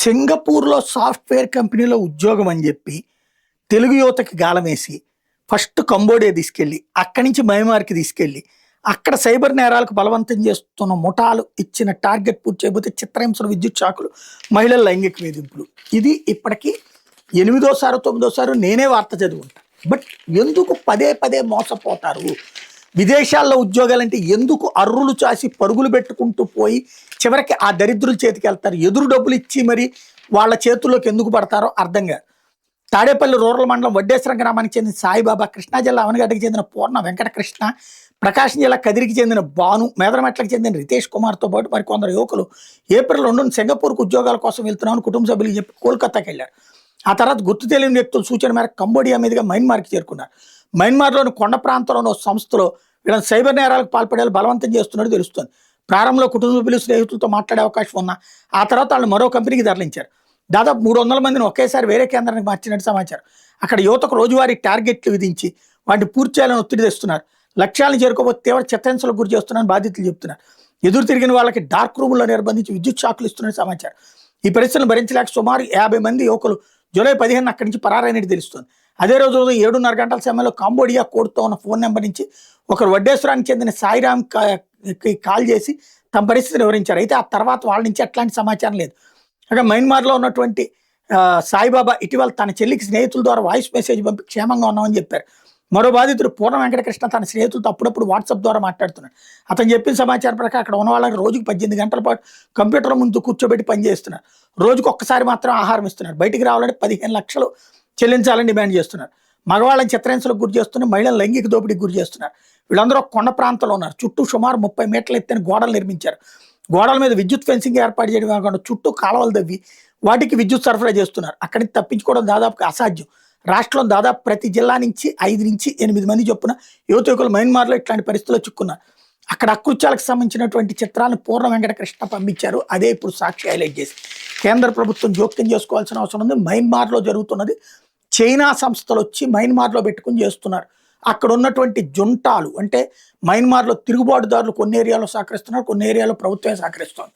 సింగపూర్‌లో సాఫ్ట్‌వేర్ కంపెనీలో ఉద్యోగం అని జెప్పి, తెలుగు యువతకి గాలమేసి, ఫస్ట్ కంబోడియా తీసుకెళ్ళి, అక్కడి నుంచి మయన్మార్‌కి తీసుకెళ్ళి, అక్కడ సైబర్ నేరాలకు బలవంతం చేస్తున్న ముఠాలు ఇచ్చిన టార్గెట్ పూర్తి చేయకపోతే చిత్రహింసలు, విద్యుత్ షాకులు, మహిళల లైంగిక వేధింపులు. ఇది ఇప్పటికి ఎనిమిదోసారో, తొమ్మిదోసారో నేనే వార్త చదువుంటా. బట్ ఎందుకు పదే పదే మోసపోతారు? విదేశాల్లో ఉద్యోగాలంటే ఎందుకు అర్రులు చాసి పరుగులు పెట్టుకుంటూ పోయి చివరికి ఆ దరిద్రుల చేతికి వెళ్తారు? ఎదురు డబ్బులు ఇచ్చి మరి వాళ్ళ చేతుల్లోకి ఎందుకు పడతారో అర్థం కాదు. తాడేపల్లి రూరల్ మండలం వడ్డేశ్వరం గ్రామానికి చెందిన సాయిబాబా, కృష్ణా జిల్లా అవనగడ్డకి చెందిన పూర్ణ వెంకటకృష్ణ, ప్రకాశం జిల్లా కదిరికి చెందిన భాను, మేదరమెట్లకు చెందిన రితేష్ కుమార్తో పాటు మరికొందరు యువకులు ఏప్రిల్ 2న సింగపూర్కు ఉద్యోగాల కోసం వెళ్తున్నామని కుటుంబ సభ్యులకు చెప్పి కోల్కతాకి వెళ్ళారు. ఆ తర్వాత గుర్తు తెలియని వ్యక్తుల సూచన మేరకు కంబోడియా మీదుగా మయన్మార్కి చేరుకున్నారు. మయన్మార్లోని కొండ ప్రాంతంలోని ఓ సంస్థలో వీళ్ళని సైబర్ నేరాలకు పాల్పడేలా బలవంతం చేస్తున్నట్టు తెలుస్తుంది. ప్రారంభంలో కుటుంబ సభ్యులు, స్నేహితులతో మాట్లాడే అవకాశం ఉన్నా ఆ తర్వాత వాళ్ళు మరో కంపెనీకి తరలించారు. దాదాపు 300 మందిని ఒకేసారి వేరే కేంద్రానికి మార్చినట్టు సమాచారం. అక్కడ యువతకు రోజువారీ టార్గెట్లు విధించి వాటిని పూర్తి చేయాలని ఒత్తిడి తెస్తున్నారు. లక్ష్యాలను చేరుకోబోతే తీవ్ర చిత్రహింసలకు గురి చేస్తున్నారని బాధితులు చెప్తున్నారు. ఎదురు తిరిగిన వాళ్ళకి డార్క్ రూముల్లో నిర్బంధించి విద్యుత్ షాకులు ఇస్తున్నట్టు సమాచారం. ఈ పరిస్థితులను భరించలేక సుమారు 50 మంది యువకులు జూలై 15 అక్కడి నుంచి పరారైనట్టు తెలుస్తుంది. అదే రోజు 7:30 గంటల సమయంలో కాంబోడియా కోడ్తో ఉన్న ఫోన్ నెంబర్ నుంచి ఒకరు వడ్డేశ్వరానికి చెందిన సాయిరామ్ కాల్ చేసి తమ పరిస్థితిని వివరించారు. అయితే ఆ తర్వాత వాళ్ళ నుంచి ఎట్లాంటి సమాచారం లేదు. అక్కడ మయన్మార్లో ఉన్నటువంటి సాయిబాబా ఇటీవల తన చెల్లికి స్నేహితుల ద్వారా వాయిస్ మెసేజ్ పంపి క్షేమంగా ఉన్నామని చెప్పారు. మరో బాధితుడు పూర్ణ వెంకటకృష్ణ తన స్నేహితులతో అప్పుడప్పుడు వాట్సాప్ ద్వారా మాట్లాడుతున్నాడు. అతను చెప్పిన సమాచారం ప్రకారం అక్కడ ఉన్న వాళ్ళకి రోజుకు 18 గంటల పాటు కంప్యూటర్ ముందు కూర్చోబెట్టి పనిచేస్తున్నారు. రోజుకు ఒక్కసారి మాత్రం ఆహారం ఇస్తున్నారు. బయటికి రావాలంటే 15 లక్షలు చెల్లించాలని డిమాండ్ చేస్తున్నారు. మగవాళ్ళని చిత్రహింసలకు గురి చేస్తున్నారు, మహిళలను లైంగిక దోపిడీకి గురి చేస్తున్నారు. వీళ్ళందరూ కొండ ప్రాంతంలో ఉన్నారు. చుట్టూ సుమారు 30 మీటర్ల ఎత్తైన గోడలు నిర్మించారు. గోడల మీద విద్యుత్ ఫెన్సింగ్ ఏర్పాటు చేయడం కాకుండా చుట్టూ కాలువలు తవ్వి వాటికి విద్యుత్ సరఫరా చేస్తున్నారు. అక్కడి నుంచి తప్పించుకోవడం దాదాపుగా అసాధ్యం. రాష్ట్రంలో దాదాపు ప్రతి జిల్లా నుంచి 5 నుంచి 8 మంది చొప్పున యువకులు మయన్మార్లో ఇట్లాంటి పరిస్థితుల్లో చిక్కున్నారు. అక్కడ అకృత్యాలకు సంబంధించినటువంటి చిత్రాలను పూర్ణ వెంకటకృష్ణ పంపించారు. అదే ఇప్పుడు సాక్షి హైలైట్ చేసి కేంద్ర ప్రభుత్వం జోక్యం చేసుకోవాల్సిన అవసరం ఉంది. మయన్మార్లో జరుగుతున్నది చైనా సంస్థలు వచ్చి మయన్మార్లో పెట్టుకుని చేస్తున్నారు. అక్కడ ఉన్నటువంటి జుంటాలు అంటే మయన్మార్లో తిరుగుబాటుదారులు కొన్ని ఏరియాలో సహకరిస్తున్నారు, కొన్ని ఏరియాలో ప్రభుత్వమే సహకరిస్తుంది.